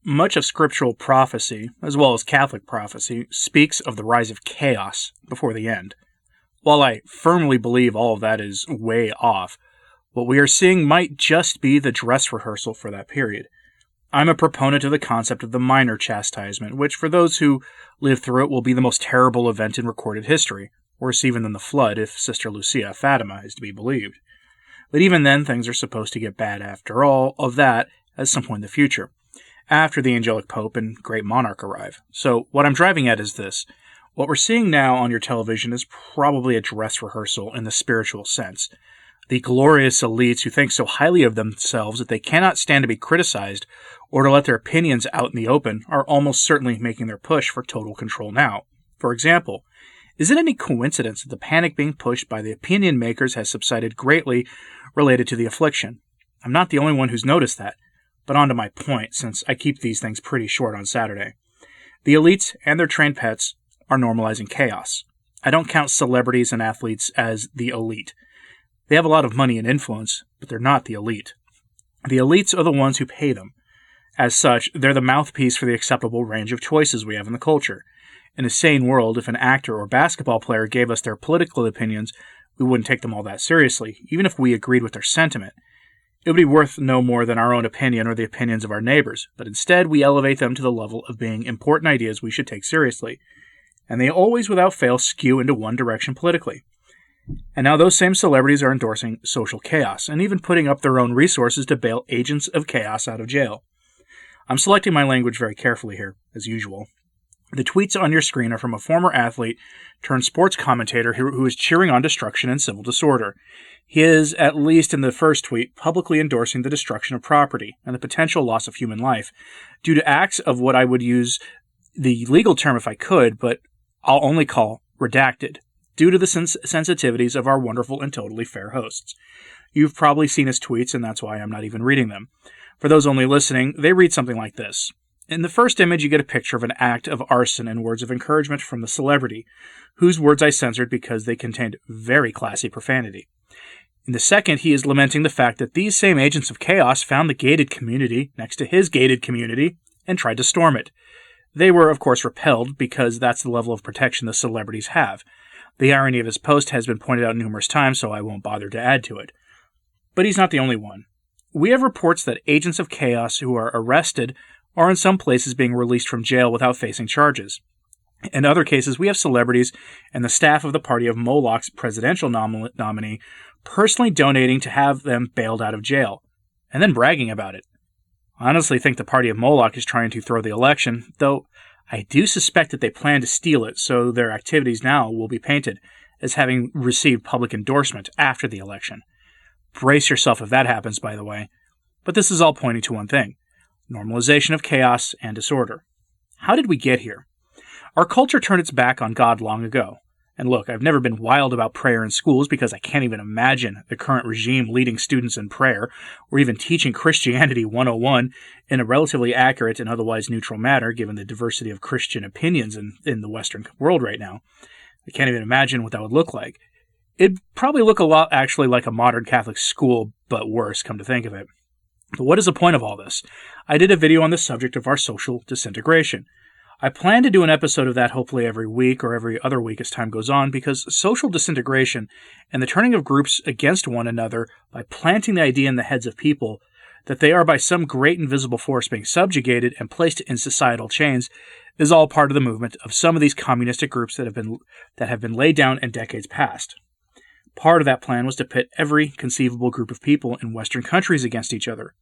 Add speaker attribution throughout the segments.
Speaker 1: Much of scriptural prophecy, as well as Catholic prophecy, speaks of the rise of chaos before the end. While I firmly believe all of that is way off, what we are seeing might just be the dress rehearsal for that period. I'm a proponent of the concept of the minor chastisement, which for those who live through it will be the most terrible event in recorded history, worse even than the flood if Sister Lucia of Fatima is to be believed. But even then, things are supposed to get bad after all of that at some point in the future, after the angelic pope and great monarch arrive. So what I'm driving at is this. What we're seeing now on your television is probably a dress rehearsal in the spiritual sense. The glorious elites who think so highly of themselves that they cannot stand to be criticized or to let their opinions out in the open are almost certainly making their push for total control now. For example, is it any coincidence that the panic being pushed by the opinion makers has subsided greatly related to the affliction? I'm not the only one who's noticed that, but on to my point, since I keep these things pretty short on Saturday. The elites and their trained pets are normalizing chaos. I don't count celebrities and athletes as the elite. They have a lot of money and influence, but they're not the elite. The elites are the ones who pay them. As such, they're the mouthpiece for the acceptable range of choices we have in the culture. In a sane world, if an actor or basketball player gave us their political opinions, we wouldn't take them all that seriously, even if we agreed with their sentiment. It would be worth no more than our own opinion or the opinions of our neighbors, but instead we elevate them to the level of being important ideas we should take seriously. And they always, without fail, skew into one direction politically. And now those same celebrities are endorsing social chaos, and even putting up their own resources to bail agents of chaos out of jail. I'm selecting my language very carefully here, as usual. The tweets on your screen are from a former athlete turned sports commentator who is cheering on destruction and civil disorder. He is, at least in the first tweet, publicly endorsing the destruction of property and the potential loss of human life due to acts of what I would use the legal term if I could, but I'll only call redacted, due to the sensitivities of our wonderful and totally fair hosts. You've probably seen his tweets, and that's why I'm not even reading them. For those only listening, they read something like this. In the first image, you get a picture of an act of arson and words of encouragement from the celebrity, whose words I censored because they contained very classy profanity. In the second, he is lamenting the fact that these same agents of chaos found the gated community next to his gated community and tried to storm it. They were, of course, repelled because that's the level of protection the celebrities have. The irony of his post has been pointed out numerous times, so I won't bother to add to it. But he's not the only one. We have reports that agents of chaos who are arrested are in some places being released from jail without facing charges. In other cases, we have celebrities and the staff of the party of Moloch's presidential nominee personally donating to have them bailed out of jail, and then bragging about it. I honestly think the party of Moloch is trying to throw the election, though I do suspect that they plan to steal it, so their activities now will be painted as having received public endorsement after the election. Brace yourself if that happens, by the way. But this is all pointing to one thing: normalization of chaos and disorder. How did we get here? Our culture turned its back on God long ago. And look, I've never been wild about prayer in schools because I can't even imagine the current regime leading students in prayer, or even teaching Christianity 101 in a relatively accurate and otherwise neutral manner, given the diversity of Christian opinions in the Western world right now. I can't even imagine what that would look like. It'd probably look a lot actually like a modern Catholic school, but worse, come to think of it. But what is the point of all this? I did a video on the subject of our social disintegration. I plan to do an episode of that hopefully every week or every other week as time goes on, because social disintegration and the turning of groups against one another by planting the idea in the heads of people that they are by some great invisible force being subjugated and placed in societal chains is all part of the movement of some of these communistic groups that have been laid down in decades past. Part of that plan was to pit every conceivable group of people in Western countries against each other,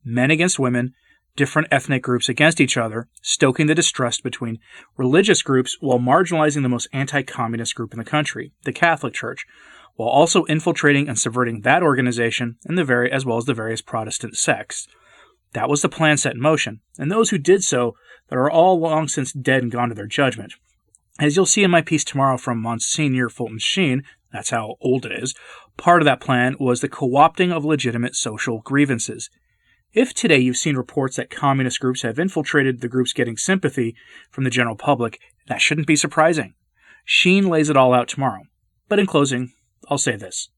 Speaker 1: men against women, different ethnic groups against each other, stoking the distrust between religious groups while marginalizing the most anti-communist group in the country, the Catholic Church, while also infiltrating and subverting that organization and as well as the various Protestant sects. That was the plan set in motion, and those who did so that are all long since dead and gone to their judgment. As you'll see in my piece tomorrow from Monsignor Fulton Sheen, that's how old it is, part of that plan was the co-opting of legitimate social grievances. If today you've seen reports that communist groups have infiltrated the groups getting sympathy from the general public, that shouldn't be surprising. Sheen lays it all out tomorrow. But in closing, I'll say this.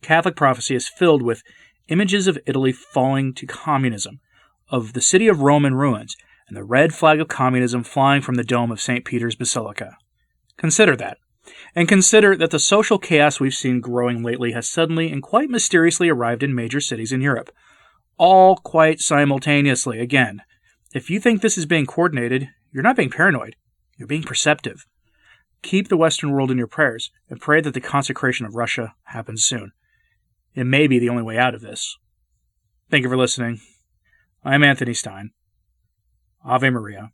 Speaker 1: Catholic prophecy is filled with images of Italy falling to communism, of the city of Rome in ruins, and the red flag of communism flying from the dome of St. Peter's Basilica. Consider that. And consider that the social chaos we've seen growing lately has suddenly and quite mysteriously arrived in major cities in Europe. All quite simultaneously. Again, if you think this is being coordinated, you're not being paranoid. You're being perceptive. Keep the Western world in your prayers and pray that the consecration of Russia happens soon. It may be the only way out of this. Thank you for listening. I'm Anthony Stine. Ave Maria.